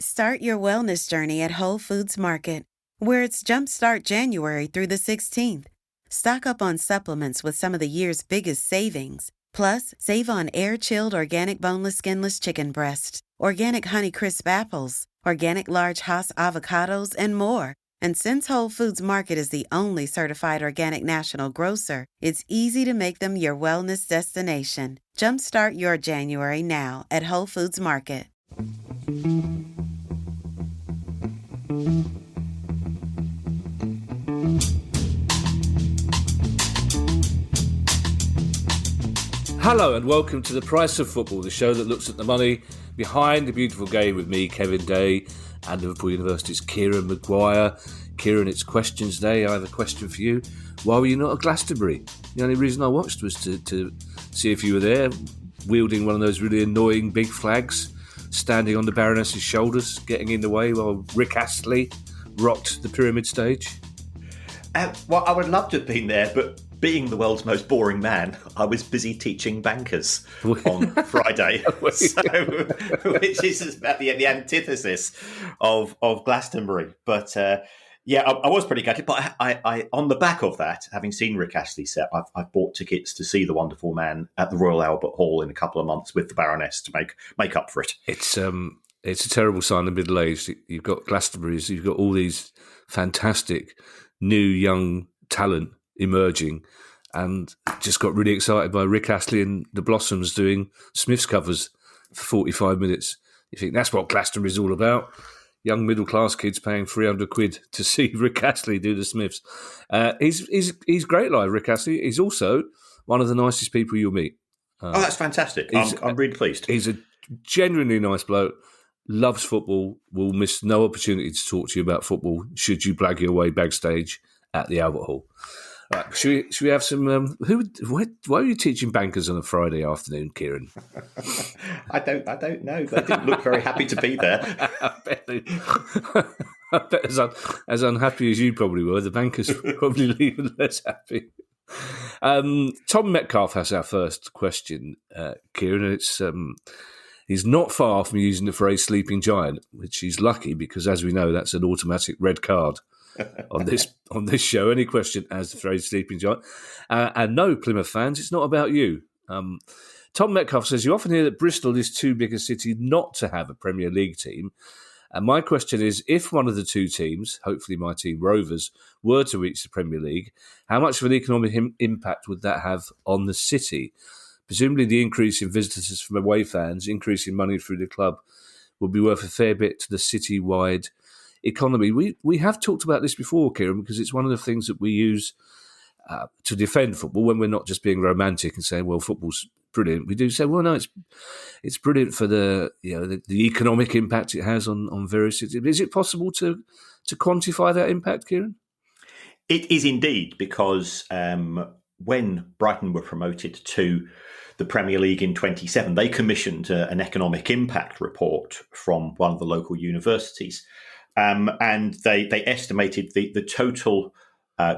Start your wellness journey at Whole Foods Market, where it's Jumpstart January through the 16th. Stock up on supplements with some of the year's biggest savings. Plus, save on air-chilled organic boneless skinless chicken breasts, organic Honeycrisp apples, organic large Hass avocados, and more. And since Whole Foods Market is the only certified organic national grocer, it's easy to make them your wellness destination. Jumpstart your January now at Whole Foods Market. Hello and welcome to The Price of Football, the show that looks at the money behind the beautiful game with me, Kevin Day, and Liverpool University's Kieran Maguire. Kieran, it's questions day. I have a question for you. Why were you not at Glastonbury? The only reason I watched was to see if you were there, wielding one of those really annoying big flags, standing on the Baroness's shoulders, getting in the way while Rick Astley rocked the pyramid stage. Well, I would love to have been there, but being the world's most boring man, I was busy teaching bankers on Friday, which is about the antithesis of Glastonbury. But I was pretty gutted. But I on the back of that, having seen Rick Astley set, I've bought tickets to see the wonderful man at the Royal Albert Hall in a couple of months with the Baroness to make up for it. It's a terrible sign of middle age. You've got Glastonbury's, you've got all these fantastic new young talent emerging, and just got really excited by Rick Astley and the Blossoms doing Smiths covers for 45 minutes. You think that's what Glastonbury's all about? Young middle class kids paying 300 quid to see Rick Astley do the Smiths. He's great live, Rick Astley. He's also one of the nicest people you'll meet. That's fantastic. I'm really pleased. He's a genuinely nice bloke. Loves football. Will miss no opportunity to talk to you about football should you blag your way backstage at the Albert Hall. Right, should we have some? Why are you teaching bankers on a Friday afternoon, Kieran? I don't know. They didn't look very happy to be there. I bet as unhappy as you probably were, the bankers were probably even less happy. Tom Metcalf has our first question, Kieran. It's he's not far from using the phrase "sleeping giant," which he's lucky because, as we know, that's an automatic red card. on this show. Any question as the phrase sleeping giant. And no, Plymouth fans, it's not about you. Tom Metcalf says, you often hear that Bristol is too big a city not to have a Premier League team. And my question is, if one of the two teams, hopefully my team Rovers, were to reach the Premier League, how much of an economic impact would that have on the city? Presumably the increase in visitors from away fans, increasing money through the club, would be worth a fair bit to the city-wide economy. We have talked about this before, Kieran, because it's one of the things that we use to defend football when we're not just being romantic and saying, well, football's brilliant. We do say, well, no, it's brilliant for the economic impact it has on various cities. Is it possible to quantify that impact, Kieran? It is indeed, because when Brighton were promoted to the Premier League in 2007, they commissioned an economic impact report from one of the local universities. And they estimated the total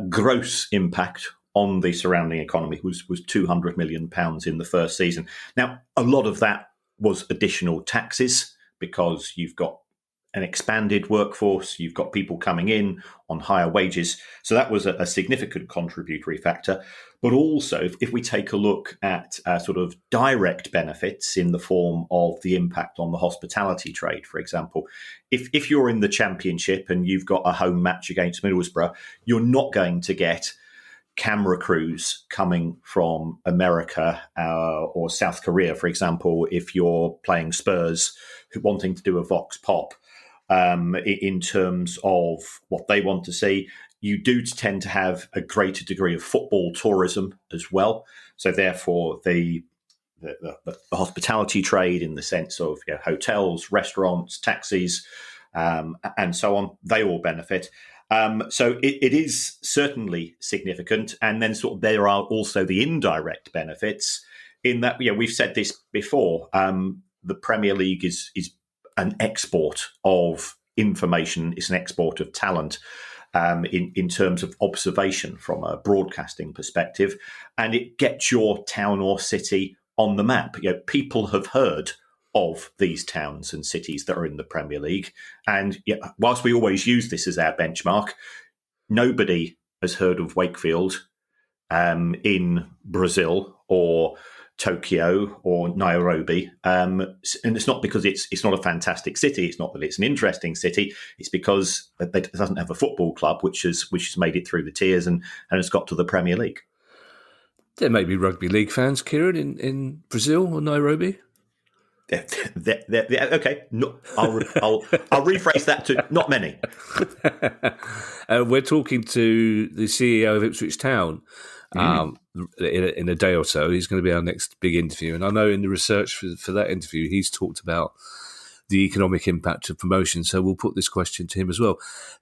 gross impact on the surrounding economy was £200 million in the first season. Now, a lot of that was additional taxes because you've got an expanded workforce, you've got people coming in on higher wages. So that was a significant contributory factor. But also, if we take a look at sort of direct benefits in the form of the impact on the hospitality trade, for example, if you're in the Championship and you've got a home match against Middlesbrough, you're not going to get camera crews coming from America or South Korea, for example, if you're playing Spurs wanting to do a Vox Pop. In terms of what they want to see, you do tend to have a greater degree of football tourism as well. So therefore, the hospitality trade, in the sense of hotels, restaurants, taxis, and so on, they all benefit. So it is certainly significant. And then there are also the indirect benefits in that, we've said this before, the Premier League is an export of information, it's an export of talent in terms of observation from a broadcasting perspective, and it gets your town or city on the map. People have heard of these towns and cities that are in the Premier League. And whilst we always use this as our benchmark, nobody has heard of Wakefield in Brazil or Tokyo or Nairobi, and it's not because it's not a fantastic city. It's not that it's an interesting city. It's because it doesn't have a football club which has made it through the tiers and has got to the Premier League. There may be rugby league fans, Kieran, in Brazil or Nairobi. Okay, no, I'll rephrase that to not many. We're talking to the CEO of Ipswich Town in a day or so. He's going to be our next big interview. And I know in the research for that interview, he's talked about the economic impact of promotion. So we'll put this question to him as well.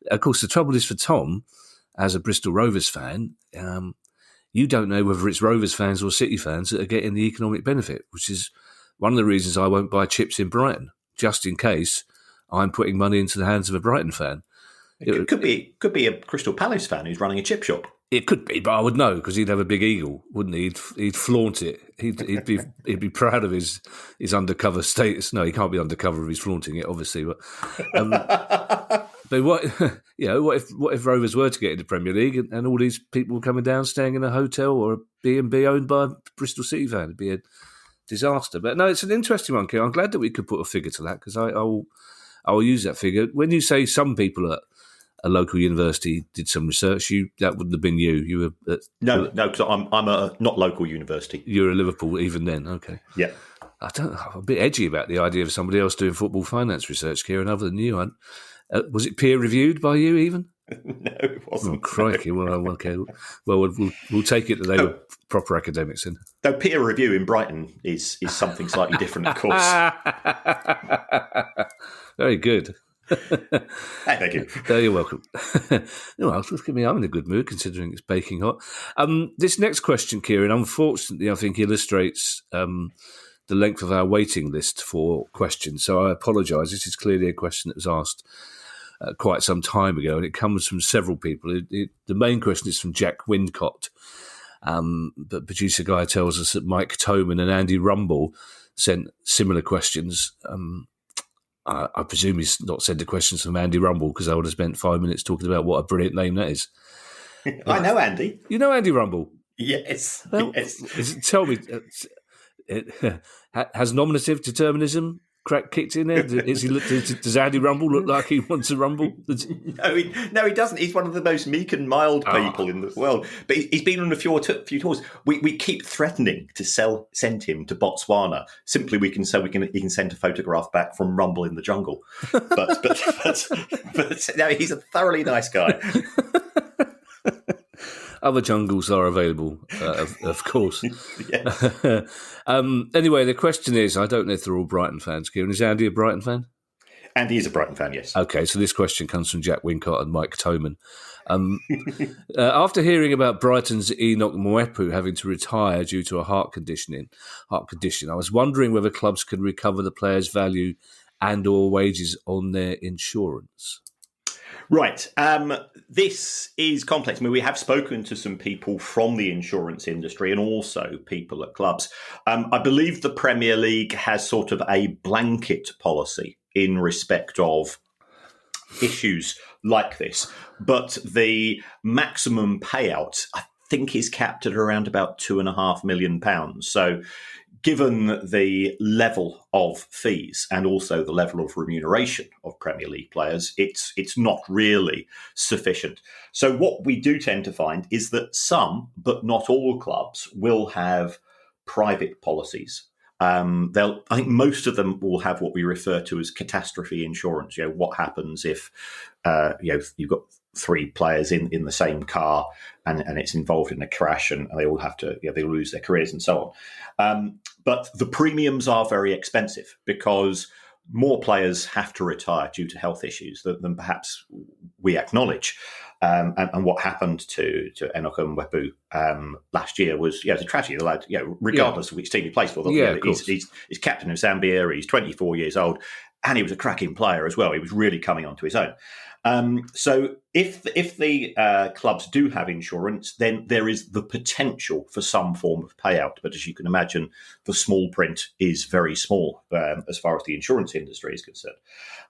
Of course, the trouble is for Tom, as a Bristol Rovers fan, you don't know whether it's Rovers fans or City fans that are getting the economic benefit, which is one of the reasons I won't buy chips in Brighton, just in case I'm putting money into the hands of a Brighton fan. It could be a Crystal Palace fan who's running a chip shop. It could be, but I would know because he'd have a big eagle, wouldn't he? He'd flaunt it. He'd be proud of his undercover status. No, he can't be undercover if he's flaunting it, obviously. But but what if Rovers were to get into Premier League and all these people were coming down, staying in a hotel or a B&B owned by a Bristol City fan? It'd be a disaster. But no, it's an interesting one, Kieran. I'm glad that we could put a figure to that because I will use that figure. When you say some people at a local university did some research, that wouldn't have been you. You were no, because I'm a not local university. You were at Liverpool even then. Okay, yeah. I'm a bit edgy about the idea of somebody else doing football finance research, Kieran, other than you. Was it peer reviewed by you even? No, it wasn't. Oh, crikey! Well, okay. Well, we'll take it that they were proper academics then. Though peer review in Brighton is something slightly different, of course. Very good. Thank you. You're welcome. No, I'm in a good mood considering it's baking hot. This next question, Kieran, unfortunately, I think illustrates the length of our waiting list for questions. So I apologise. This is clearly a question that was asked quite some time ago, and it comes from several people. The main question is from Jack Windcott, but producer guy tells us that Mike Toman and Andy Rumble sent similar questions. I presume he's not sent the questions from Andy Rumble because I would have spent 5 minutes talking about what a brilliant name that is. I know Andy. You know Andy Rumble? Yes. Well, yes. Tell me, has nominative determinism kicked in there? Does Andy Rumble look like he wants to rumble? No, he doesn't. He's one of the most meek and mild people in the world. But he's been on a few tours. We keep threatening to send him to Botswana. Simply, he can send a photograph back from Rumble in the jungle. But no, he's a thoroughly nice guy. Other jungles are available, of course. Yes. Anyway, the question is, I don't know if they're all Brighton fans, Kieran. Is Andy a Brighton fan? Andy is a Brighton fan, yes. Okay, so this question comes from Jack Wincott and Mike Toman. After hearing about Brighton's Enoch Mwepu having to retire due to a heart condition, I was wondering whether clubs can recover the player's value and or wages on their insurance. Right. This is complex. I mean, we have spoken to some people from the insurance industry and also people at clubs. I believe the Premier League has sort of a blanket policy in respect of issues like this. But the maximum payout, I think, is capped at around about £2.5 million. So given the level of fees and also the level of remuneration of Premier League players, it's not really sufficient. So what we do tend to find is that some, but not all clubs, will have private policies. I think most of them will have what we refer to as catastrophe insurance. You know, what happens if you've got three players in the same car and it's involved in a crash and they all have to, they lose their careers and so on. But the premiums are very expensive because more players have to retire due to health issues than perhaps we acknowledge. And what happened to Enoch Mwepu last year was, it's a tragedy. The lad, regardless of which team he plays for, he's captain of Zambia. He's 24 years old, and he was a cracking player as well. He was really coming onto his own. So if the clubs do have insurance, then there is the potential for some form of payout. But as you can imagine, the small print is very small as far as the insurance industry is concerned.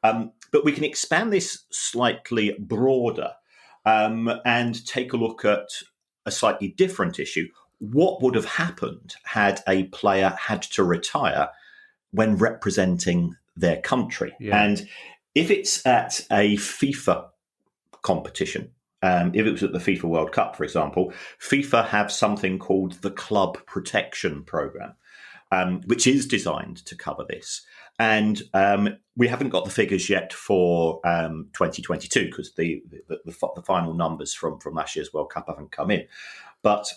But we can expand this slightly broader and take a look at a slightly different issue. What would have happened had a player had to retire when representing their country? Yeah. And if it's at a FIFA competition, if it was at the FIFA World Cup, for example, FIFA have something called the Club Protection Programme, which is designed to cover this. And we haven't got the figures yet for 2022 because the final numbers from last year's World Cup haven't come in. But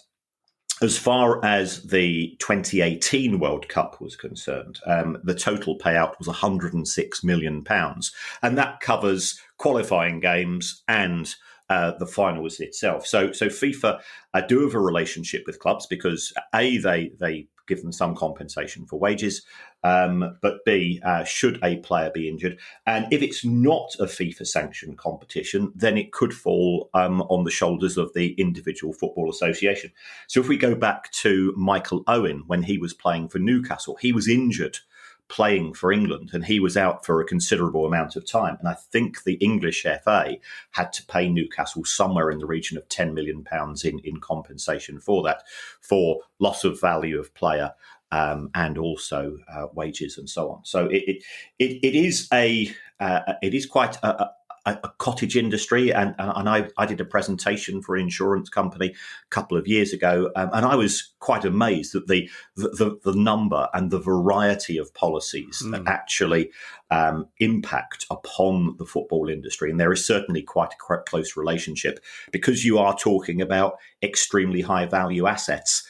as far as the 2018 World Cup was concerned, the total payout was £106 million. And that covers qualifying games and the finals itself. So FIFA do have a relationship with clubs because A, they give them some compensation for wages, but B, should a player be injured. And if it's not a FIFA-sanctioned competition, then it could fall on the shoulders of the individual football association. So if we go back to Michael Owen, when he was playing for Newcastle, he was injured playing for England and he was out for a considerable amount of time. And I think the English FA had to pay Newcastle somewhere in the region of £10 million in compensation for that, for loss of value of player and also wages and so on. So it is quite a cottage industry, and I did a presentation for an insurance company a couple of years ago, and I was quite amazed at the number and the variety of policies that actually impact upon the football industry. And there is certainly quite a close relationship because you are talking about extremely high value assets.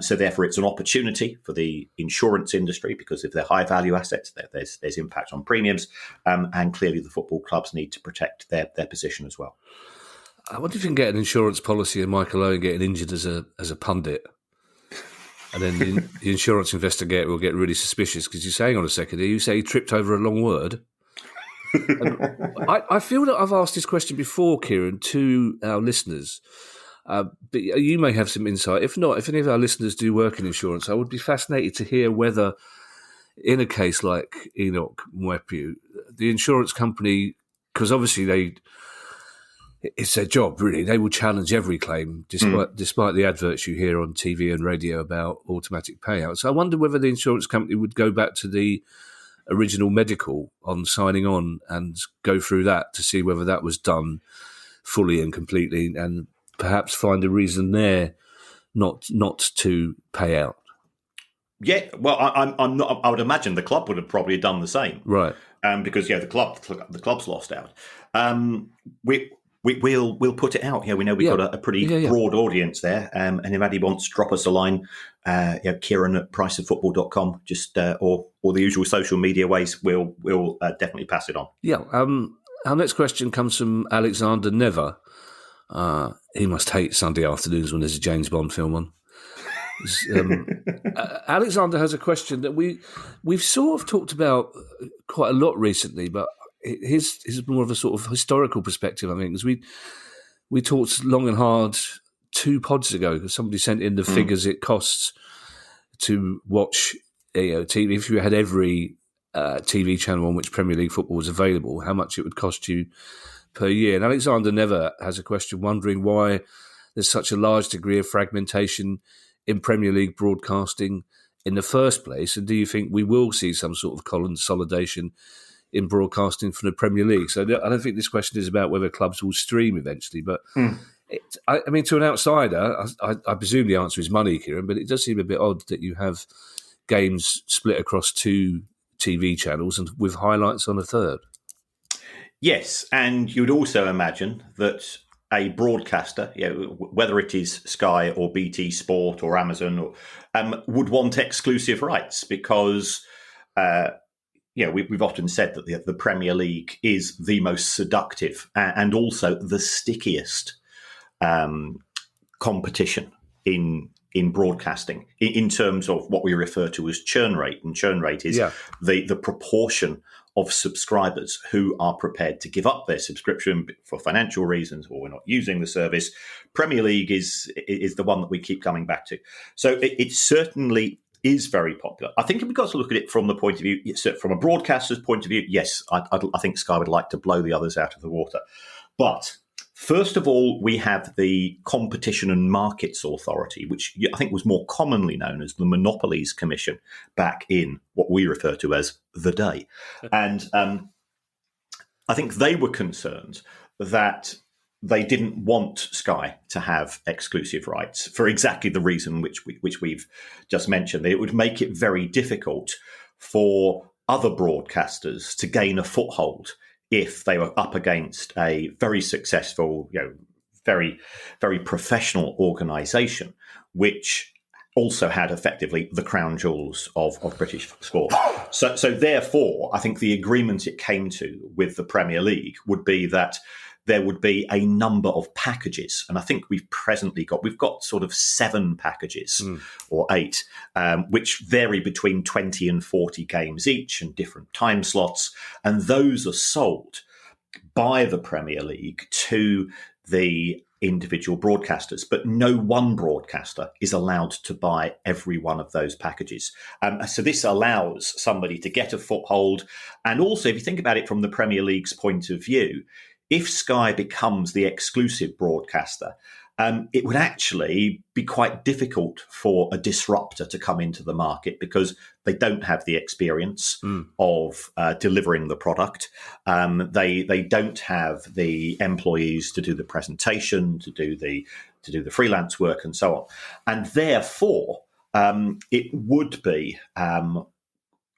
So therefore, it's an opportunity for the insurance industry because if they're high value assets, there's impact on premiums, and clearly the football clubs need to protect their position as well. I wonder if you can get an insurance policy and Michael Owen getting injured as a pundit, and then the insurance investigator will get really suspicious because you're saying on a second here, you say he tripped over a long word. I feel that I've asked this question before, Kieran, to our listeners. But you may have some insight. If not, if any of our listeners do work in insurance, I would be fascinated to hear whether, in a case like Enoch Mwepu, the insurance company, because obviously it's their job, really. They will challenge every claim, despite the adverts you hear on TV and radio about automatic payouts. So I wonder whether the insurance company would go back to the original medical on signing on and go through that to see whether that was done fully and completely, and perhaps find a reason there not to pay out. Yeah, well, I'm not. I would imagine the club would have probably done the same, right? Because the club's lost out. We'll put it out. We know we've got a pretty broad audience there. And if anybody wants to drop us a line, Kieran at priceoffootball.com, just or the usual social media ways, we'll definitely pass it on. Yeah. Our next question comes from Alexander Never. He must hate Sunday afternoons when there's a James Bond film on. Alexander has a question that we've sort of talked about quite a lot recently, but his is more of a sort of historical perspective, I think, because we talked long and hard 2 pods ago because somebody sent in the figures it costs to watch TV. If you had every TV channel on which Premier League football was available, how much it would cost you per year. And Alexander Never has a question wondering why there's such a large degree of fragmentation in Premier League broadcasting in the first place, and do you think we will see some sort of consolidation in broadcasting from the Premier League? So I don't think this question is about whether clubs will stream eventually, but I mean, to an outsider, I presume the answer is money, Kieran, but it does seem a bit odd that you have games split across 2 TV channels and with highlights on a third. Yes, and you'd also imagine that a broadcaster, whether it is Sky or BT Sport or Amazon, would want exclusive rights because, we've often said that the Premier League is the most seductive and also the stickiest competition in broadcasting in terms of what we refer to as churn rate. And churn rate is the proportion of subscribers who are prepared to give up their subscription for financial reasons, or we're not using the service. Premier League is the one that we keep coming back to. So it certainly is very popular. I think if we've got to look at it from the point of view, from a broadcaster's point of view, yes, I think Sky would like to blow the others out of the water. But first of all, we have the Competition and Markets Authority, which I think was more commonly known as the Monopolies Commission back in what we refer to as the day. And I think they were concerned that they didn't want Sky to have exclusive rights for exactly the reason which we've just mentioned. It would make it very difficult for other broadcasters to gain a foothold if they were up against a very successful, very, very professional organisation, which also had effectively the crown jewels of British sport. So therefore, I think the agreement it came to with the Premier League would be that there would be a number of packages. And I think we've got sort of 7 packages or 8, which vary between 20 and 40 games each and different time slots. And those are sold by the Premier League to the individual broadcasters, but no one broadcaster is allowed to buy every one of those packages. So this allows somebody to get a foothold. And also, if you think about it from the Premier League's point of view, if Sky becomes the exclusive broadcaster, it would actually be quite difficult for a disruptor to come into the market because they don't have the experience of delivering the product. They don't have the employees to do the presentation, to do the freelance work, and so on. And therefore, it would be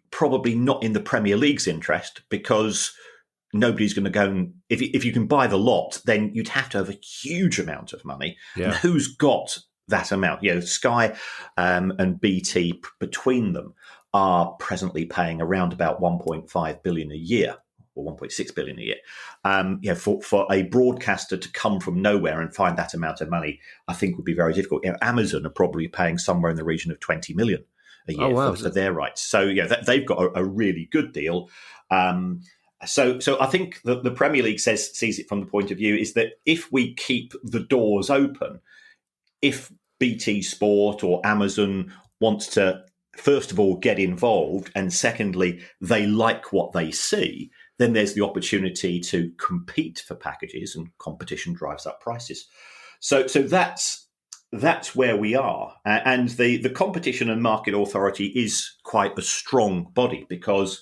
probably not in the Premier League's interest, because nobody's going to go and if you can buy the lot, then you'd have to have a huge amount of money. Yeah. And who's got that amount? Sky and BT between them are presently paying around about 1.5 billion a year, or 1.6 billion a year. For a broadcaster to come from nowhere and find that amount of money, I think would be very difficult. Amazon are probably paying somewhere in the region of 20 million a year for their rights. So they've got a really good deal. So I think the Premier League sees it from the point of view is that if we keep the doors open, if BT Sport or Amazon wants to, first of all, get involved, and secondly, they like what they see, then there's the opportunity to compete for packages, and competition drives up prices. So that's where we are. And the Competition and Market Authority is quite a strong body because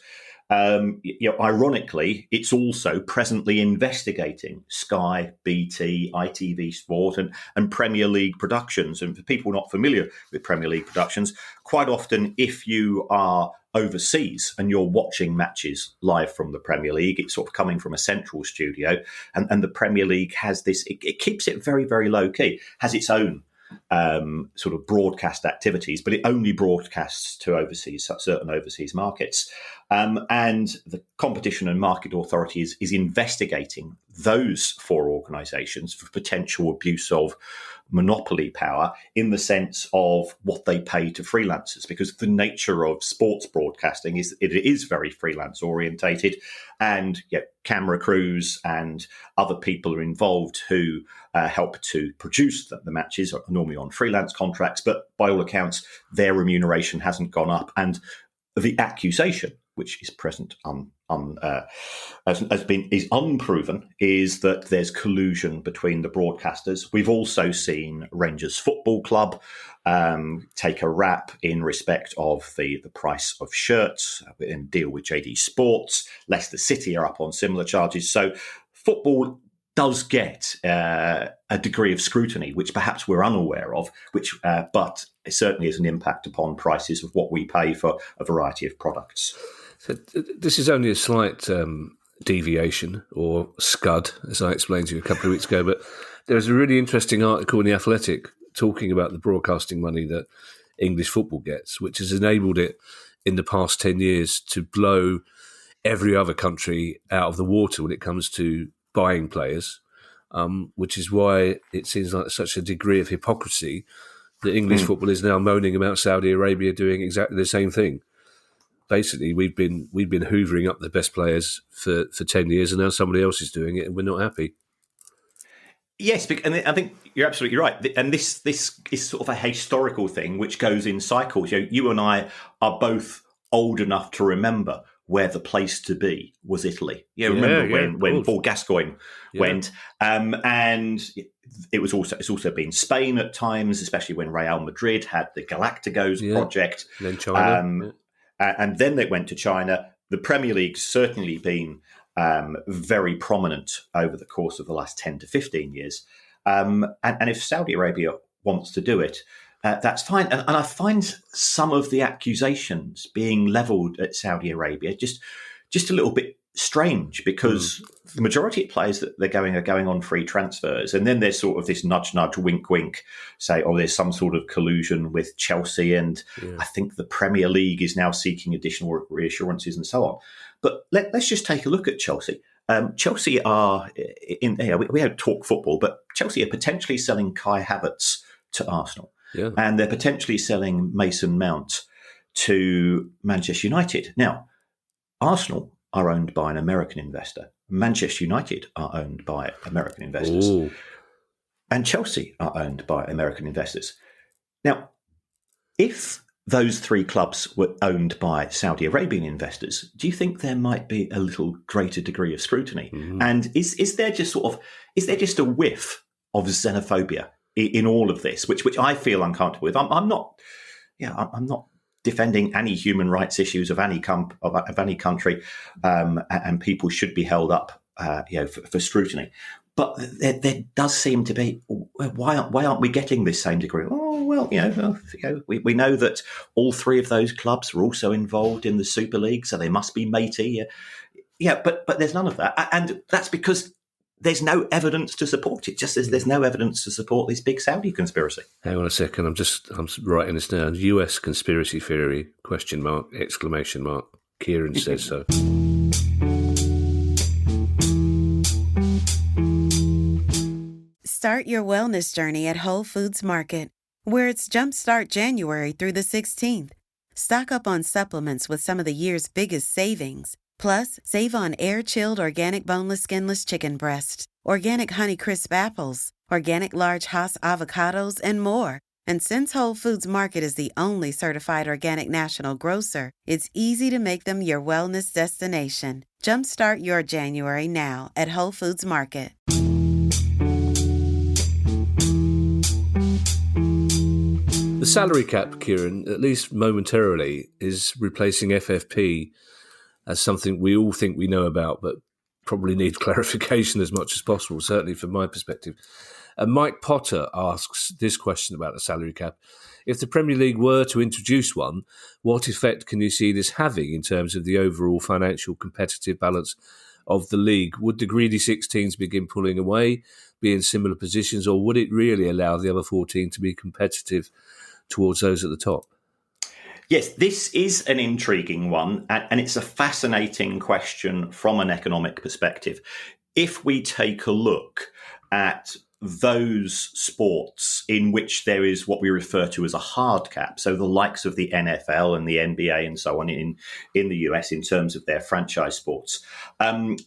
ironically, it's also presently investigating Sky, BT, ITV Sport, and Premier League productions. And for people not familiar with Premier League productions, quite often, if you are overseas and you're watching matches live from the Premier League, it's sort of coming from a central studio. And the Premier League has this; it keeps it very, very low key. Has its own sort of broadcast activities, but it only broadcasts to certain overseas markets. And the Competition and Market Authority is investigating those 4 organisations for potential abuse of monopoly power in the sense of what they pay to freelancers, because the nature of sports broadcasting is it is very freelance orientated, and camera crews and other people are involved who help to produce the matches, are normally on freelance contracts, but by all accounts their remuneration hasn't gone up, and the accusation, which is present is unproven, is that there's collusion between the broadcasters. We've also seen Rangers Football Club take a rap in respect of the price of shirts and deal with JD Sports. Leicester City are up on similar charges. So football does get a degree of scrutiny, which perhaps we're unaware of, but it certainly has an impact upon prices of what we pay for a variety of products. So this is only a slight deviation, or scud, as I explained to you a couple of weeks ago, but there's a really interesting article in The Athletic talking about the broadcasting money that English football gets, which has enabled it in the past 10 years to blow every other country out of the water when it comes to buying players, which is why it seems like such a degree of hypocrisy that English football is now moaning about Saudi Arabia doing exactly the same thing. basically we've been hoovering up the best players for 10 years, and now somebody else is doing it, and we're not happy. Yes, and I think you're absolutely right. And this is sort of a historical thing which goes in cycles. You and I are both old enough to remember where the place to be was Italy. Remember when Paul Gascoigne went, and it's also been Spain at times, especially when Real Madrid had the Galacticos project. And then China, and then they went to China. The Premier League's certainly been very prominent over the course of the last 10 to 15 years. And if Saudi Arabia wants to do it, that's fine. And I find some of the accusations being levelled at Saudi Arabia just a little bit strange, because the majority of players that they're going are going on free transfers. And then there's sort of this nudge, wink, wink, say, there's some sort of collusion with Chelsea. And I think the Premier League is now seeking additional reassurances and so on. But let's just take a look at Chelsea. Chelsea are, we don't talk football, but Chelsea are potentially selling Kai Havertz to Arsenal. Yeah. And they're potentially selling Mason Mount to Manchester United. Now, Arsenal are owned by an American investor. Manchester United are owned by American investors. Ooh. And Chelsea are owned by American investors. Now, if those three clubs were owned by Saudi Arabian investors, do you think there might be a little greater degree of scrutiny? Mm-hmm. And is there just a whiff of xenophobia in all of this, which I feel uncomfortable with? I'm not defending any human rights issues of any country, and people should be held up, for scrutiny. But there does seem to be, why aren't we getting this same degree? We know that all three of those clubs are also involved in the Super League, so they must be matey. But there's none of that, and that's because there's no evidence to support it. Just as there's no evidence to support this big Saudi conspiracy. Hang on a second, I'm writing this down. US conspiracy theory, ? Kieran says so. Start your wellness journey at Whole Foods Market, where it's Jumpstart January through the 16th. Stock up on supplements with some of the year's biggest savings. Plus, save on air-chilled organic boneless skinless chicken breasts, organic Honeycrisp apples, organic large Hass avocados, and more. And since Whole Foods Market is the only certified organic national grocer, it's easy to make them your wellness destination. Jumpstart your January now at Whole Foods Market. The salary cap, Kieran, at least momentarily, is replacing FFP as something we all think we know about, but probably need clarification as much as possible, certainly from my perspective. And Mike Potter asks this question about the salary cap. If the Premier League were to introduce one, what effect can you see this having in terms of the overall financial competitive balance of the league? Would the greedy 16s begin pulling away, be in similar positions, or would it really allow the other 14 to be competitive towards those at the top? Yes, this is an intriguing one, and it's a fascinating question from an economic perspective. If we take a look at those sports in which there is what we refer to as a hard cap, so the likes of the NFL and the NBA and so on in the US in terms of their franchise sports,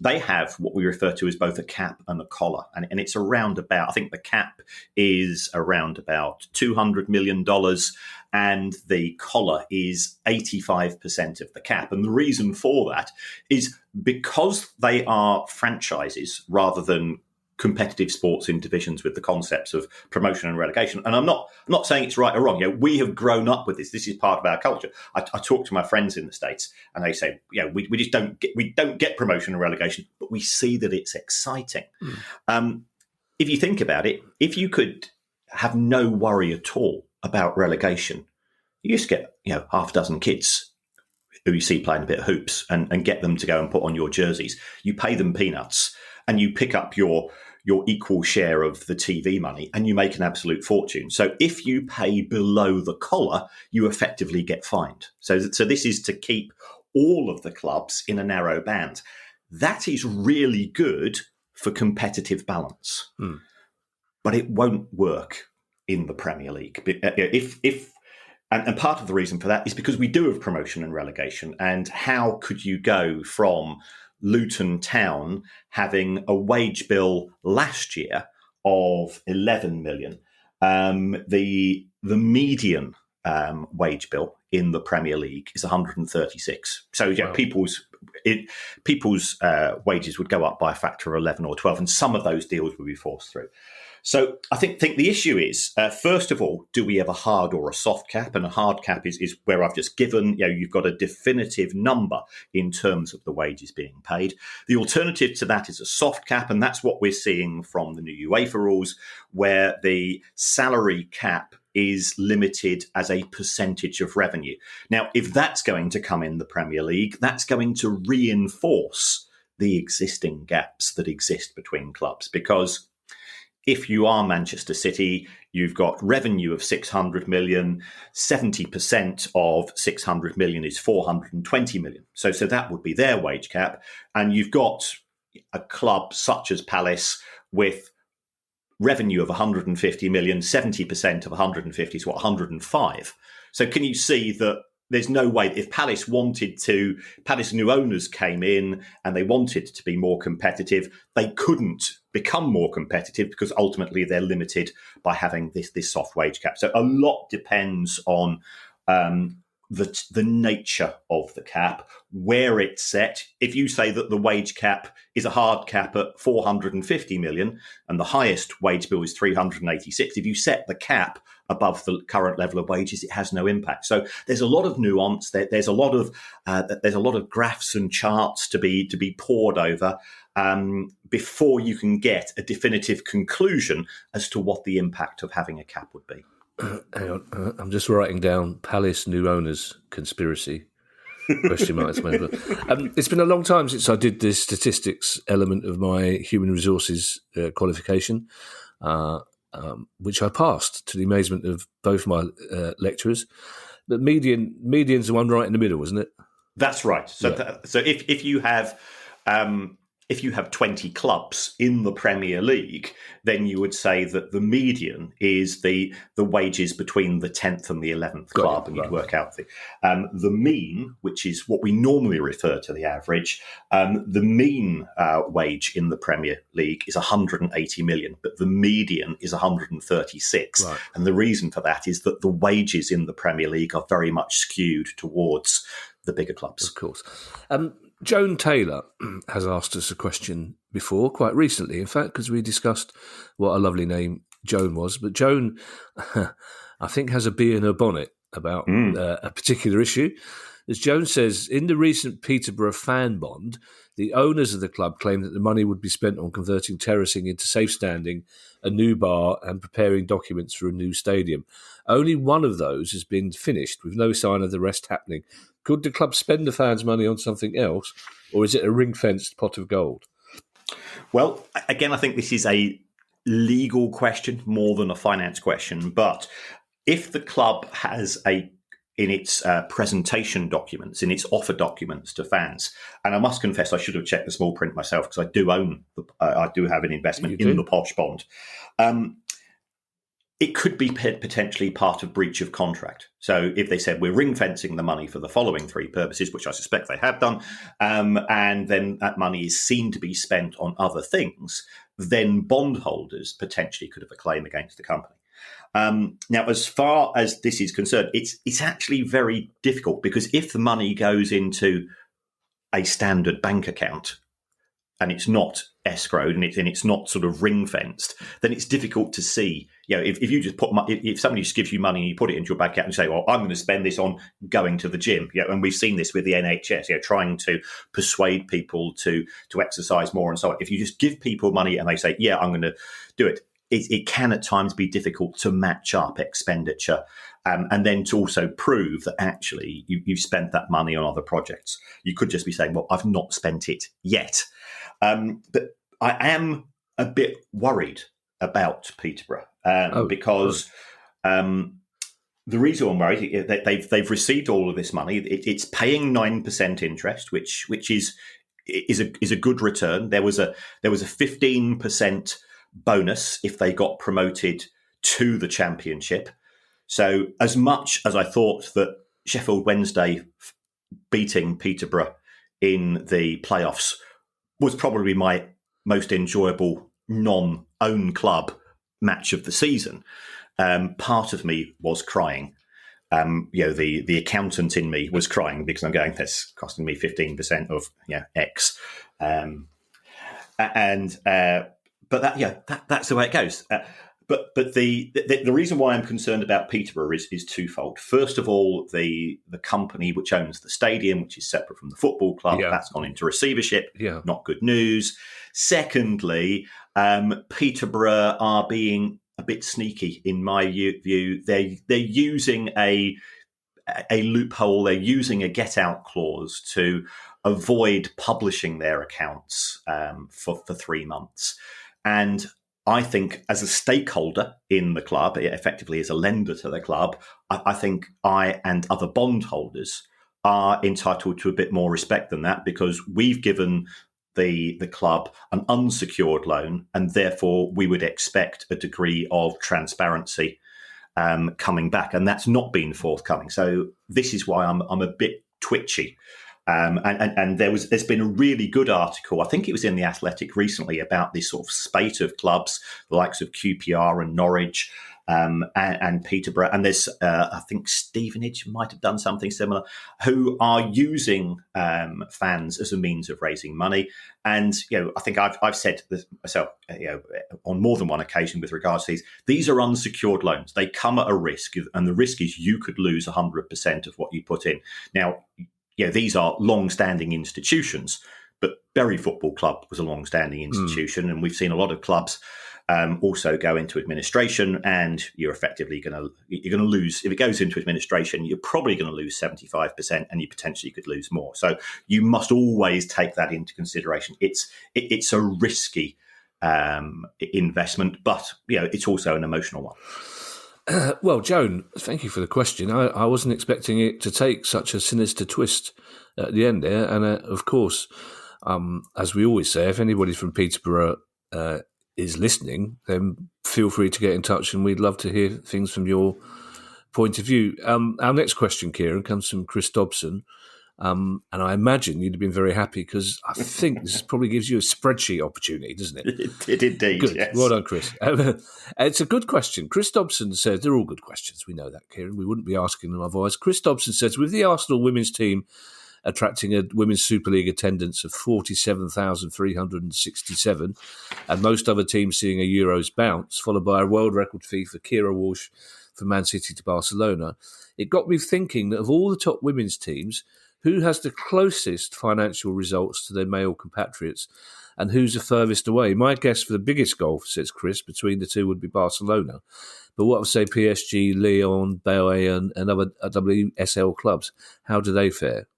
they have what we refer to as both a cap and a collar. And it's around about, I think the cap is around about $200 million and the collar is 85% of the cap. And the reason for that is because they are franchises rather than competitive sports in divisions with the concepts of promotion and relegation. And I'm not saying it's right or wrong. We have grown up with this. This is part of our culture. I talk to my friends in the States and they say, we just don't get promotion and relegation, but we see that it's exciting. If you think about it, if you could have no worry at all about relegation, you just get, half a dozen kids who you see playing a bit of hoops and get them to go and put on your jerseys. You pay them peanuts and you pick up your equal share of the TV money and you make an absolute fortune. So if you pay below the collar, you effectively get fined. So this is to keep all of the clubs in a narrow band. That is really good for competitive balance, but it won't work in the Premier League. If And part of the reason for that is because we do have promotion and relegation. And how could you go from Luton Town having a wage bill last year of 11 million? The median wage bill in the Premier League is 136. So yeah, wow. people's wages would go up by a factor of 11 or 12, and some of those deals would be forced through. So I think the issue is, first of all, do we have a hard or a soft cap? And a hard cap is where I've just given, you've got a definitive number in terms of the wages being paid. The alternative to that is a soft cap, and that's what we're seeing from the new UEFA rules, where the salary cap is limited as a percentage of revenue. Now, if that's going to come in the Premier League, that's going to reinforce the existing gaps that exist between clubs, because if you are Manchester City, you've got revenue of 600 million, 70% of 600 million is 420 million. So that would be their wage cap. And you've got a club such as Palace with revenue of 150 million, 70% of 150 is 105. So can you see that there's no way, if Palace new owners came in and they wanted to be more competitive, they couldn't become more competitive because ultimately they're limited by having this soft wage cap. So a lot depends on the nature of the cap, where it's set. If you say that the wage cap is a hard cap at 450 million and the highest wage bill is 386, if you set the cap above the current level of wages, it has no impact. So there's a lot of nuance. There's a lot of graphs and charts to be pored over before you can get a definitive conclusion as to what the impact of having a cap would be. Hang on, I'm just writing down Palace new owners conspiracy. Question marks. It's been a long time since I did this statistics element of my human resources qualification, which I passed to the amazement of both my lecturers. But median's the one right in the middle, isn't it? That's right. So, so if you have 20 clubs in the Premier League, then you would say that the median is the wages between the 10th and the 11th club, and you'd work out the mean, which is what we normally refer to the average. The mean wage in the Premier League is 180 million, but the median is 136. Right. And the reason for that is that the wages in the Premier League are very much skewed towards the bigger clubs. Of course. Joan Taylor has asked us a question before, quite recently, in fact, because we discussed what a lovely name Joan was. But Joan, I think, has a bee in her bonnet about a particular issue. As Joan says, in the recent Peterborough fan bond, the owners of the club claimed that the money would be spent on converting terracing into safe standing, a new bar, and preparing documents for a new stadium. Only one of those has been finished, with no sign of the rest happening. Could the club spend the fans' money on something else, or is it a ring-fenced pot of gold? Well, again, I think this is a legal question more than a finance question. But if the club has in its presentation documents, in its offer documents to fans, and I must confess I should have checked the small print myself because I do I do have an investment in the Posh bond. It could be potentially part of breach of contract. So if they said we're ring fencing the money for the following three purposes, which I suspect they have done, and then that money is seen to be spent on other things, then bondholders potentially could have a claim against the company. Now, as far as this is concerned, it's actually very difficult because if the money goes into a standard bank account and it's not escrowed and it's not sort of ring fenced, then it's difficult to see. If you just if somebody just gives you money and you put it into your bank account and say, well, I'm going to spend this on going to the gym. And we've seen this with the NHS, trying to persuade people to exercise more and so on. If you just give people money and they say, yeah, I'm going to do it, it can at times be difficult to match up expenditure and then to also prove that actually you've spent that money on other projects. You could just be saying, well, I've not spent it yet. But I am a bit worried about Peterborough because the reason I'm worried is that they've received all of this money. It's paying 9% interest, which is a good return. There was a 15% bonus if they got promoted to the Championship. So as much as I thought that Sheffield Wednesday beating Peterborough in the playoffs was probably my most enjoyable non-own club match of the season, part of me was crying. The accountant in me was crying because I'm going, that's costing me 15% of X, but that's the way it goes. But the reason why I'm concerned about Peterborough is twofold. First of all, the company which owns the stadium, which is separate from the football club, that's gone into receivership. Not good news. Secondly, Peterborough are being a bit sneaky in my view. They're using a loophole. They're using a get out clause to avoid publishing their accounts for 3 months. And I think as a stakeholder in the club, effectively as a lender to the club, I think I and other bondholders are entitled to a bit more respect than that, because we've given the club an unsecured loan, and therefore we would expect a degree of transparency coming back, and that's not been forthcoming. So this is why I'm a bit twitchy. And there's been a really good article, I think it was in The Athletic recently, about this sort of spate of clubs, the likes of QPR and Norwich and Peterborough. And there's, I think Stevenage might have done something similar, who are using fans as a means of raising money. And, I think I've said this myself, on more than one occasion with regards to these are unsecured loans. They come at a risk, and the risk is you could lose 100% of what you put in. Now, these are long-standing institutions, but Bury Football Club was a long-standing institution, and we've seen a lot of clubs also go into administration, and you're effectively going to lose. If it goes into administration, you're probably going to lose 75%, and you potentially could lose more. So you must always take that into consideration. It's a risky investment, but it's also an emotional one. Well, Joan, thank you for the question. I wasn't expecting it to take such a sinister twist at the end there. And of course, as we always say, if anybody from Peterborough is listening, then feel free to get in touch, and we'd love to hear things from your point of view. Our next question, Kieran, comes from Chris Dobson. And I imagine you'd have been very happy, because I think this probably gives you a spreadsheet opportunity, doesn't it? It indeed, good. Yes. Well done, Chris. It's a good question. Chris Dobson says, they're all good questions, we know that, Kieran. We wouldn't be asking them otherwise. Chris Dobson says, with the Arsenal women's team attracting a Women's Super League attendance of 47,367, and most other teams seeing a Euros bounce, followed by a world record fee for Kira Walsh from Man City to Barcelona, it got me thinking that of all the top women's teams, who has the closest financial results to their male compatriots, and who's the furthest away? My guess for the biggest gulf, says Chris, between the two would be Barcelona. But what would say PSG, Lyon, Bayern, and other WSL clubs? How do they fare?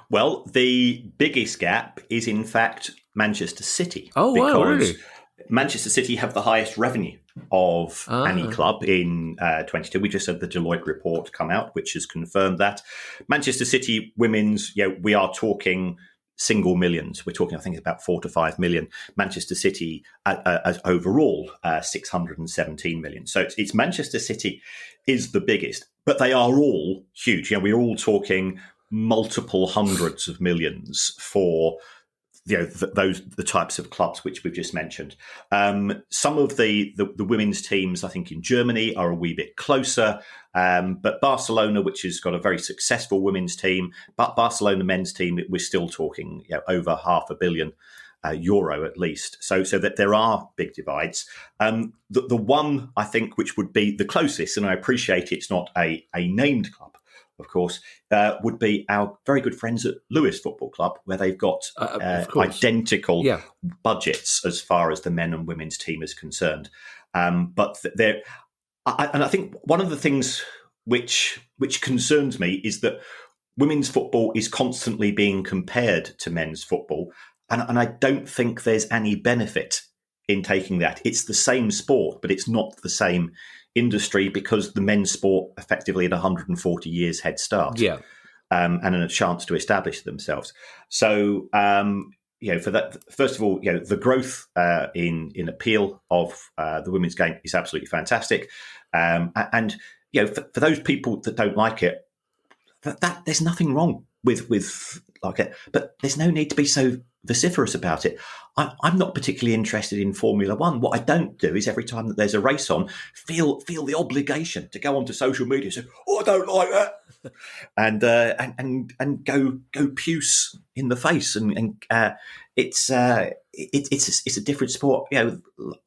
Well, the biggest gap is, in fact, Manchester City. Oh, wow, really? Manchester City have the highest revenue of any club in 22. We just had the Deloitte report come out, which has confirmed that. Manchester City women's, we are talking single millions. We're talking, I think, about 4 to 5 million. Manchester City, as overall, 617 million. So it's Manchester City is the biggest, but they are all huge. We're all talking multiple hundreds of millions for the types of clubs which we've just mentioned. Some of the women's teams, I think, in Germany are a wee bit closer. But Barcelona, which has got a very successful women's team, but Barcelona men's team, we're still talking over €500 million euro at least. So that there are big divides. The one I think which would be the closest, and I appreciate it's not a named club, of course, would be our very good friends at Lewes Football Club, where they've got identical budgets as far as the men and women's team is concerned. But I think one of the things which concerns me is that women's football is constantly being compared to men's football, and I don't think there's any benefit in taking that. It's the same sport, but it's not the same industry, because the men's sport effectively had 140 years head start, and a chance to establish themselves. So, for that, first of all, the growth in appeal of the women's game is absolutely fantastic, and for those people that don't like it, that there's nothing wrong with like it, but there's no need to be so vociferous about it. I'm not particularly interested in Formula One. What I don't do is every time that there's a race on, feel the obligation to go onto social media and say, "Oh, I don't like that," and go puce in the face. And it's a different sport.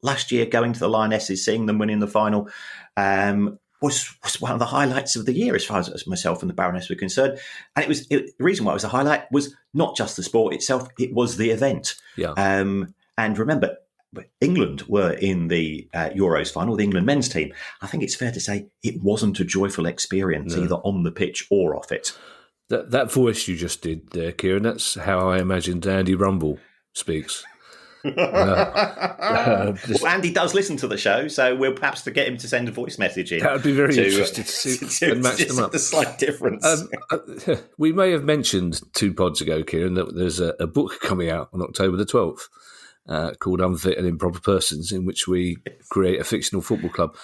Last year going to the Lionesses, seeing them win in the final. Was one of the highlights of the year as far as myself and the Baroness were concerned. And the reason why it was a highlight was not just the sport itself, it was the event. Yeah. And remember, England were in the Euros final, the England men's team. I think it's fair to say it wasn't a joyful experience either on the pitch or off it. That voice you just did there, Kieran, that's how I imagined Andy Rumble speaks. Well, Andy does listen to the show, so we'll perhaps to get him to send a voice message in. That would be very interesting to see and match them up. The slight difference. We may have mentioned 2 pods ago, Kieran, that there's a book coming out on October the 12th called Unfit and Improper Persons, in which we create a fictional football club.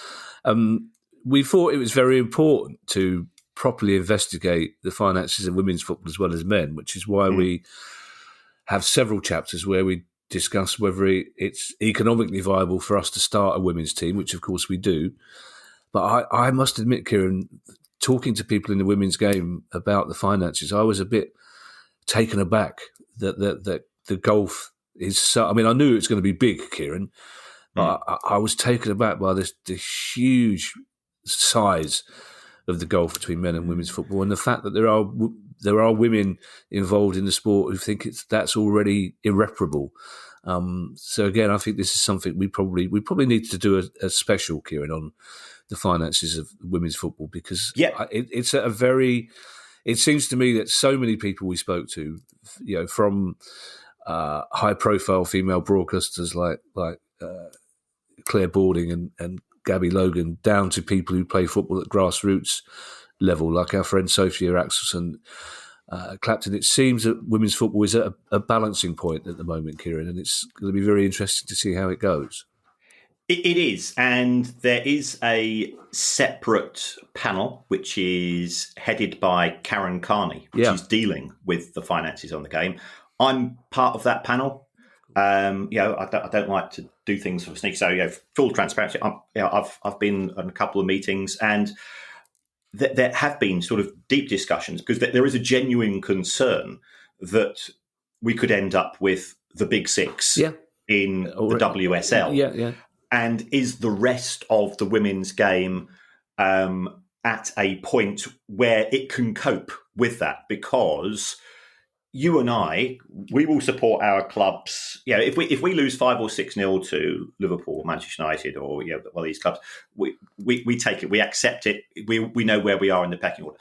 We thought it was very important to properly investigate the finances of women's football as well as men, which is why we have several chapters where we discuss whether it's economically viable for us to start a women's team, which of course we do. But I must admit, Kieran, talking to people in the women's game about the finances, I was a bit taken aback that the golf is so... I mean, I knew it was going to be big, Kieran, but I was taken aback by the huge size of the gulf between men and women's football, and the fact that there are women involved in the sport who think that's already irreparable. So again, I think this is something we probably need to do a special, Kieran, on the finances of women's football, because it's a very... It seems to me that so many people we spoke to, from high-profile female broadcasters like Claire Bording and Gabby Logan, down to people who play football at grassroots level, like our friend Sophia Axelson Clapton. It seems that women's football is at a balancing point at the moment, Kieran, and it's going to be very interesting to see how it goes. It is, and there is a separate panel which is headed by Karen Carney, which is dealing with the finances on the game. I'm part of that panel. I don't like to do things for sneak. So, full transparency. I've been on a couple of meetings, and there have been sort of deep discussions, because there is a genuine concern that we could end up with the Big Six in the WSL. Yeah. And is the rest of the women's game at a point where it can cope with that? Because you and I, we will support our clubs. If we lose 5 or 6-0 to Liverpool, Manchester United, or one of these clubs, we take it, we accept it. We know where we are in the pecking order.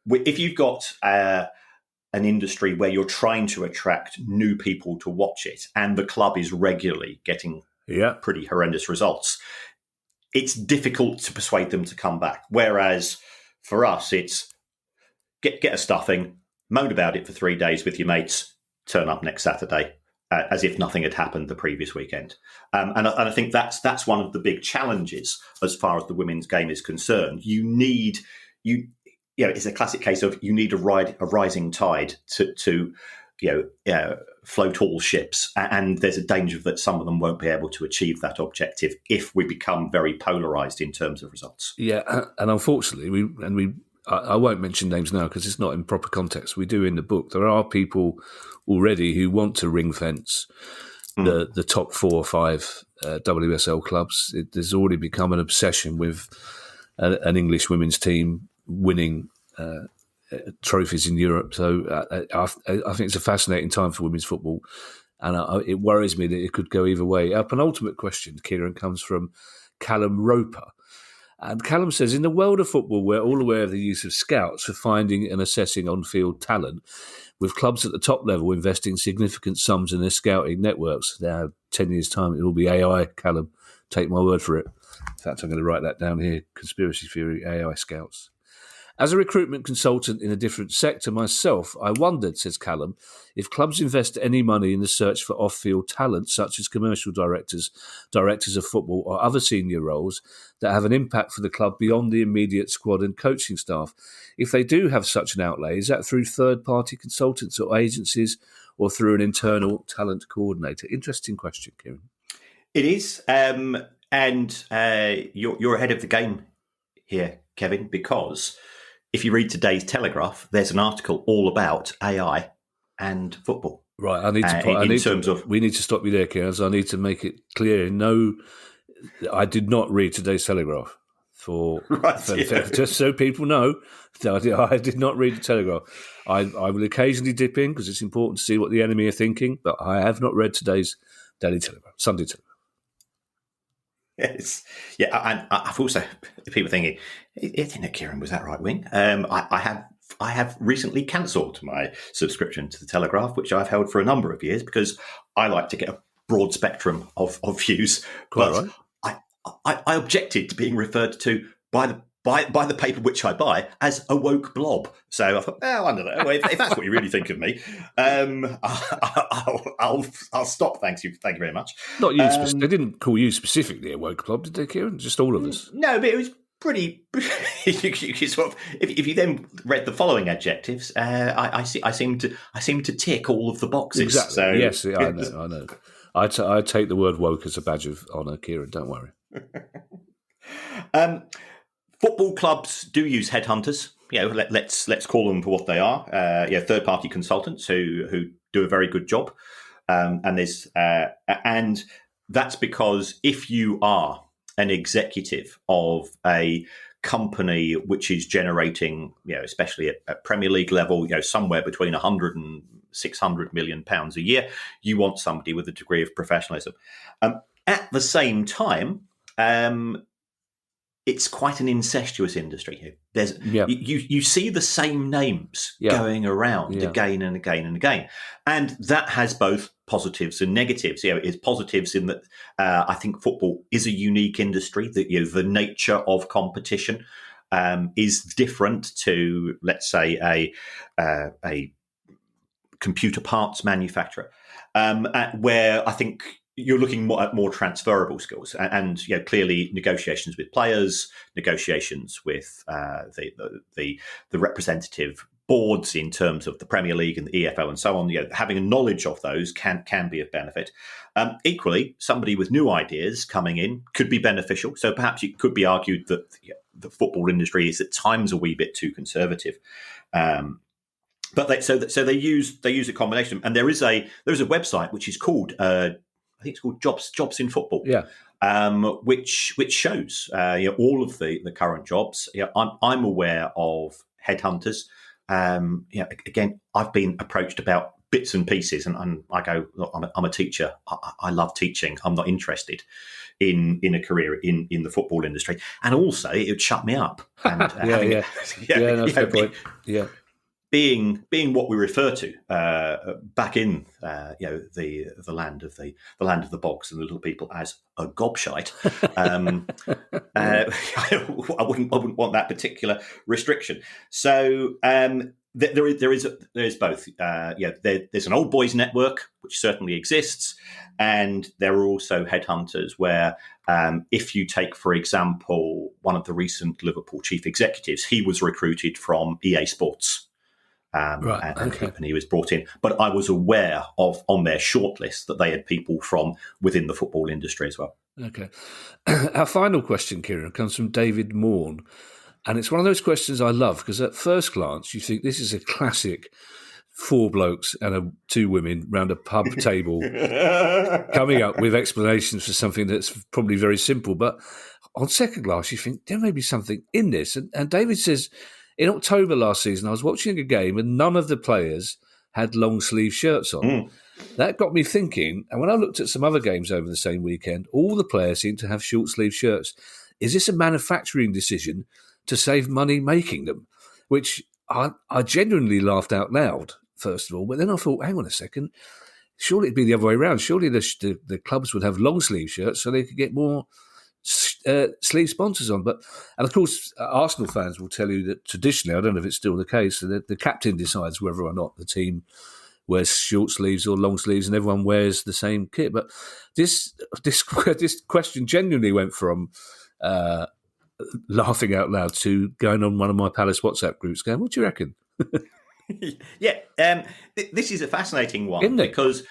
If you've got an industry where you're trying to attract new people to watch it, and the club is regularly getting pretty horrendous results, it's difficult to persuade them to come back. Whereas for us, it's get a stuffing, moan about it for 3 days with your mates, turn up next Saturday as if nothing had happened the previous weekend. And I think that's one of the big challenges as far as the women's game is concerned. It's a classic case of you need a rising tide to float all ships, and there's a danger that some of them won't be able to achieve that objective if we become very polarised in terms of results. Yeah, and unfortunately, I won't mention names now because it's not in proper context. We do in the book. There are people already who want to ring fence the top 4 or 5 WSL clubs. There's already become an obsession with an English women's team winning trophies in Europe. So I think it's a fascinating time for women's football, and it worries me that it could go either way. Our penultimate question, Kieran, comes from Callum Roper. And Callum says, in the world of football, we're all aware of the use of scouts for finding and assessing on-field talent, with clubs at the top level investing significant sums in their scouting networks. Now, 10 years' time, it will be AI, Callum. Take my word for it. In fact, I'm going to write that down here. Conspiracy theory, AI scouts. As a recruitment consultant in a different sector myself, I wondered, says Callum, if clubs invest any money in the search for off-field talent, such as commercial directors, directors of football or other senior roles that have an impact for the club beyond the immediate squad and coaching staff. If they do have such an outlay, is that through third-party consultants or agencies or through an internal talent coordinator? Interesting question, Kieran. It is, and you're ahead of the game here, Kevin, because if you read today's Telegraph, there's an article all about AI and football. Right, I need to. We need to stop you there, Kieran. So I need to make it clear. No, I did not read today's Telegraph. Just so people know, I did not read the Telegraph. I will occasionally dip in because it's important to see what the enemy are thinking, but I have not read today's Daily Telegraph, Sunday Telegraph. Yes, yeah, and I've also people thinking, Kieran was that right wing? I have recently cancelled my subscription to the Telegraph, which I've held for a number of years because I like to get a broad spectrum of views. But right. I objected to being referred to by the paper which I buy as a woke blob. So I thought, under that. If that's what you really think of me, I'll stop. Thank you very much. Not you. They didn't call you specifically a woke blob, did they, Kieran? Just all of us. No, but it was pretty. You sort of, if you then read the following adjectives, I seem to tick all of the boxes. Exactly. So, yes, I know. I take the word woke as a badge of honour, Kieran. Don't worry. Football clubs do use headhunters. Let's call them for what they are. Third-party consultants who do a very good job. And that's because if you are an executive of a company which is generating, especially at Premier League level, somewhere between 100 and 600 million pounds a year, you want somebody with a degree of professionalism. At the same time, it's quite an incestuous industry here. You see the same names going around again and again and again, and that has both positives and negatives. It's positives in that I think football is a unique industry. That the nature of competition is different to, let's say, a computer parts manufacturer, where I think you're looking at more transferable skills, and clearly negotiations with players, negotiations with the representative boards in terms of the Premier League and the EFL and so on. Having a knowledge of those can be of benefit. Equally, somebody with new ideas coming in could be beneficial. So perhaps it could be argued that the football industry is at times a wee bit too conservative. But they use a combination, and there is a website which is called. I think it's called Jobs in Football. Yeah. Which shows all of the current jobs. I'm aware of headhunters. Again, I've been approached about bits and pieces, and I go, look, I'm a teacher. I love teaching. I'm not interested in a career in the football industry, and also it would shut me up. And fair point. Yeah. Being what we refer to back in the land of the bogs and the little people as a gobshite, I wouldn't want that particular restriction. So there is both. There's an old boys network which certainly exists, and there are also headhunters where if you take, for example, one of the recent Liverpool chief executives, he was recruited from EA Sports. And he was brought in. But I was aware of on their shortlist that they had people from within the football industry as well. Okay. Our final question, Kieran, comes from David Morn. And it's one of those questions I love because at first glance, you think this is a classic 4 blokes and 2 women round a pub table coming up with explanations for something that's probably very simple. But on second glance, you think there may be something in this. And David says, in October last season, I was watching a game and none of the players had long sleeve shirts on. That got me thinking, and when I looked at some other games over the same weekend, all the players seemed to have short sleeve shirts. Is this a manufacturing decision to save money making them? Which I genuinely laughed out loud, first of all, but then I thought, hang on a second, surely it'd be the other way around. Surely the clubs would have long sleeve shirts so they could get more sleeve sponsors on. And of course, Arsenal fans will tell you that traditionally, I don't know if it's still the case, that the captain decides whether or not the team wears short sleeves or long sleeves, and everyone wears the same kit. But this question genuinely went from laughing out loud to going on one of my Palace WhatsApp groups, going, "What do you reckon?" Yeah, this is a fascinating one, Isn't it? because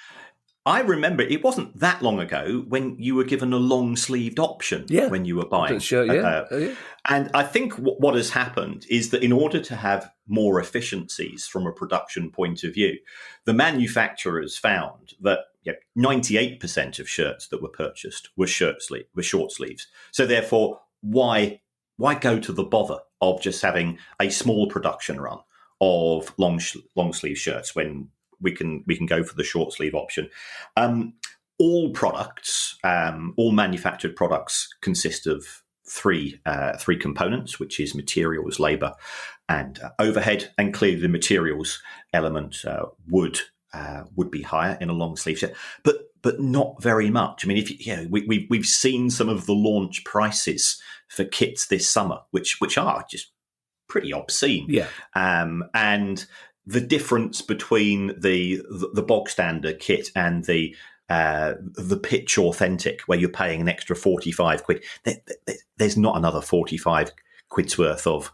I remember it wasn't that long ago when you were given a long-sleeved option when you were buying. Shirt, yeah. And I think what has happened is that in order to have more efficiencies from a production point of view, the manufacturers found that 98% of shirts that were purchased were short sleeves. So therefore, why go to the bother of just having a small production run of long sleeve shirts when we can go for the short sleeve option? All products, all manufactured products, consist of three components, which is materials, labour, and overhead. And clearly, the materials element would be higher in a long sleeve shirt, but not very much. I mean, we've seen some of the launch prices for kits this summer, which are just pretty obscene. Yeah. And the difference between the bog standard kit and the pitch authentic, where you're paying an extra 45 quid, there's not another 45 quid's worth of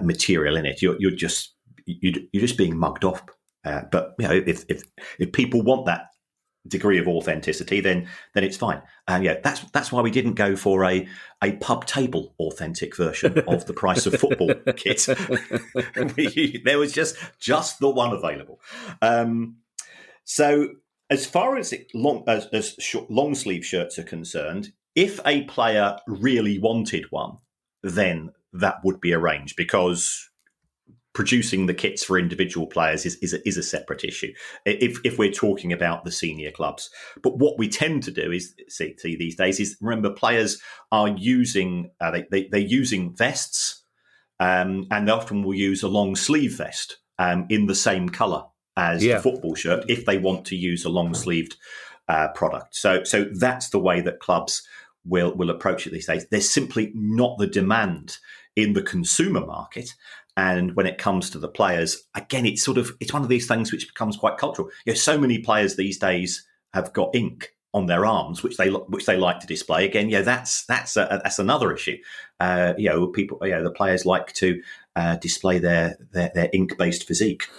material in it. You're just being mugged off. But if people want that degree of authenticity, then it's fine. And that's why we didn't go for a pub table authentic version of the price of football kit. There was just the one available. So as far as long sleeve shirts are concerned, if a player really wanted one, then that would be arranged, because producing the kits for individual players is a separate issue if we're talking about the senior clubs. But what we tend to do is see these days is, remember, players are using they're using vests, and they often will use a long sleeve vest in the same colour as the football shirt if they want to use a long sleeved product. So that's the way that clubs will approach it these days. There's simply not the demand in the consumer market. And when it comes to the players, again, it's one of these things which becomes quite cultural. So many players these days have got ink on their arms, which they like to display. Again, that's another issue. The players like to display their ink-based physique.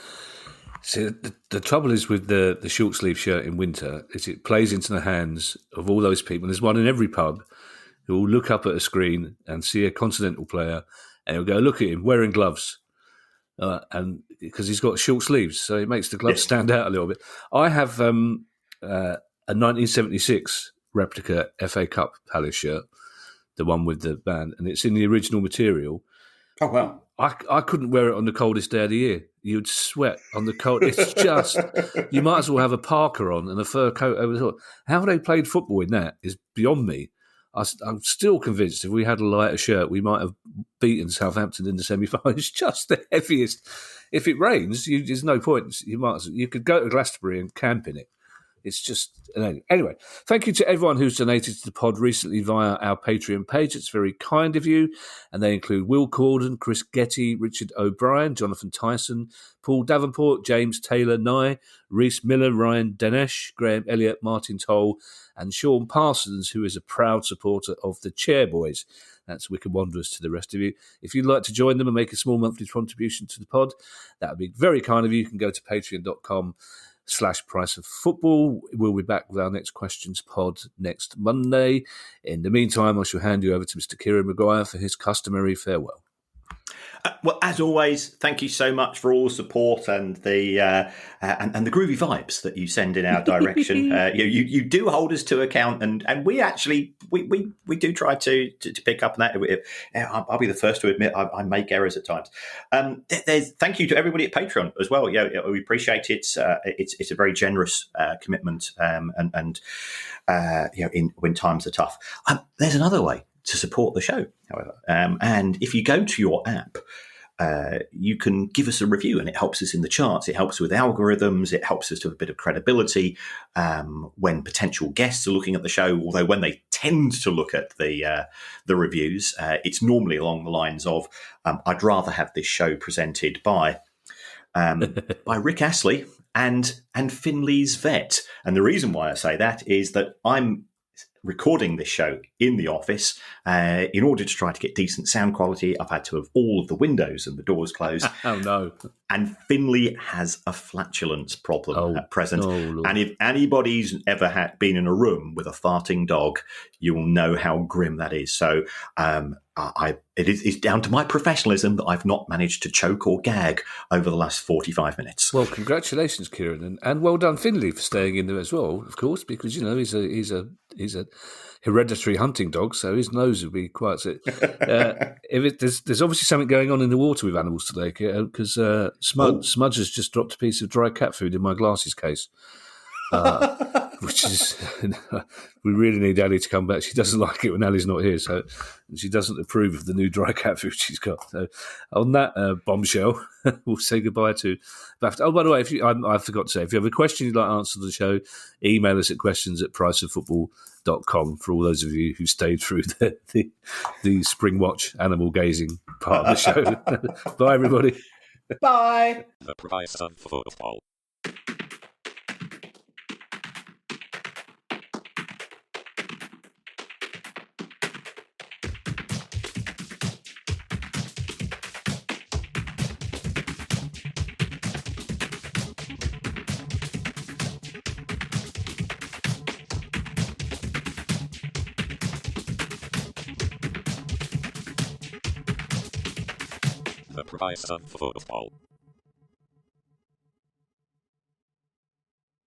So the trouble is with the short sleeve shirt in winter is it plays into the hands of all those people. There's one in every pub who will look up at a screen and see a continental player, and he'll go, look at him wearing gloves, and because he's got short sleeves, so it makes the gloves stand out a little bit. I have a 1976 replica FA Cup Palace shirt, the one with the band, and it's in the original material. Oh, wow. I couldn't wear it on the coldest day of the year. You'd sweat on the cold. It's just, you might as well have a parka on and a fur coat over the top. How they played football in that is beyond me. I'm still convinced if we had a lighter shirt, we might have beaten Southampton in the semi-final. It's just the heaviest. If it rains, there's no point. You could go to Glastonbury and camp in it. It's just... Anyway, thank you to everyone who's donated to the pod recently via our Patreon page. It's very kind of you. And they include Will Corden, Chris Getty, Richard O'Brien, Jonathan Tyson, Paul Davenport, James Taylor Nye, Reese Miller, Ryan Danesh, Graham Elliott, Martin Toll, and Sean Parsons, who is a proud supporter of the Chairboys. That's Wicked Wanderers to the rest of you. If you'd like to join them and make a small monthly contribution to the pod, that would be very kind of you. You can go to patreon.com/price of football. We'll be back with our next questions pod next Monday. In the meantime, I shall hand you over to Mr. Kieran Maguire for his customary farewell. Well, as always, thank you so much for all the support and the groovy vibes that you send in our direction. You do hold us to account, and we actually we do try to pick up on that. I'll be the first to admit I make errors at times. Thank you to everybody at Patreon as well. We appreciate it. It's a very generous commitment, and when times are tough. There's another way to support the show, however. And if you go to your app, you can give us a review, and it helps us in the charts. It helps with algorithms. It helps us to have a bit of credibility when potential guests are looking at the show, although when they tend to look at the reviews, it's normally along the lines of, I'd rather have this show presented by Rick Astley and Finley's Vet. And the reason why I say that is that I'm recording this show in the office. In order to try to get decent sound quality, I've had to have all of the windows and the doors closed. Oh, no. And Finley has a flatulence problem at present. Lord. And if anybody's ever been in a room with a farting dog, you will know how grim that is. So it's down to my professionalism that I've not managed to choke or gag over the last 45 minutes. Well, congratulations, Kieran, and well done, Finley, for staying in there as well, of course, because he's a hereditary hunting dog, so his nose will be quite. There's obviously something going on in the water with animals today, because Smudge has just dropped a piece of dry cat food in my glasses case. Which is, we really need Ali to come back. She doesn't like it when Ali's not here, so she doesn't approve of the new dry cat food she's got. So, on that bombshell, we'll say goodbye to BAFTA. Oh, by the way, I forgot to say, if you have a question you'd like answered to the show, email us at questions@priceoffootball.com for all those of you who stayed through the spring watch animal gazing part of the show. Bye, everybody. Bye. The price of football. The price of football.